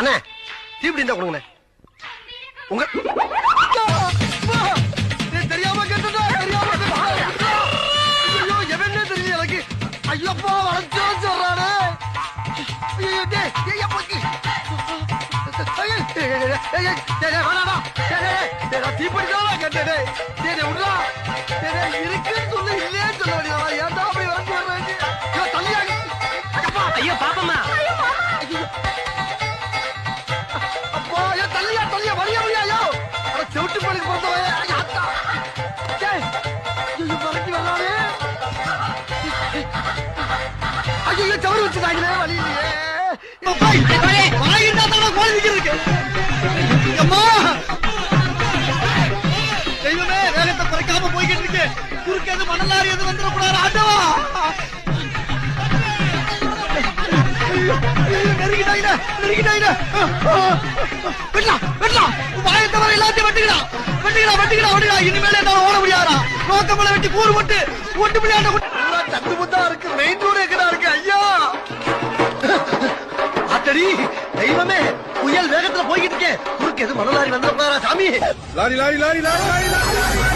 அண்ணே தீப்பிடி இருந்தா கொடுங்கண்ணே. உங்க தெரியாம கேட்டுட்டா தெரியாம ஐயோ எவனே தெரியல எனக்கு. ஐயோப்பா வளர்ச்சோ சொல்றானே. ஐயோ டேய் ஏய் அப்படி தீப்பிடிதான் கேட்டே. டேய் விடுறா. டேய் இருக்குன்னு சொல்லு இல்லையே சொல்ல வேண்டியதா. ஏன்டா அப்படி வளர்ச்சி வர்றாங்க. ஐயோ தள்ளியாங்க. ஐயோ பாப்பம்மா. அப்பா ஐயோ தள்ளியா தள்ளியா வழியா வழியா. ஐயோ அட செவுட்டு பழுக்கு பிறந்தவன். மறைஞ்சு வர்றானே. ஐயோ சவறு வச்சுட்டாங்களே வழி இல்லையே. தெய்வமே வேகத்தை குறைக்காம போய்கிட்டு இருக்கு. குறுக்கு எது மணலாரி எது வந்துடக்கூடாது. ஆட்டவா நெருங்கிட்டாங்க நெருங்கிட்டாங்க. வெட்டலாம் வெட்டலாம். வாயத்தவரை எல்லாத்தையும் வெட்டுகிறா வெட்டுகிறா வெட்டுகிறா வெட்டுகிறா. இனிமேல என்னால ஓட முடியாதா. நோக்கமலை வெட்டி கூறு போட்டு ஒட்டு பிள்ளையாண்ட தட்டு முத்தா இருக்கு. மெயின் ரோடு எங்கடா இருக்கு ஐயா. ஆத்தடி தெய்வமே புயல் வேகத்துல போய்கிட்டு இருக்கேன். குறுக்கு எது மணலாரி வந்துடக்கூடாதா சாமி. Lorry lorry lorry lorry lorry lorry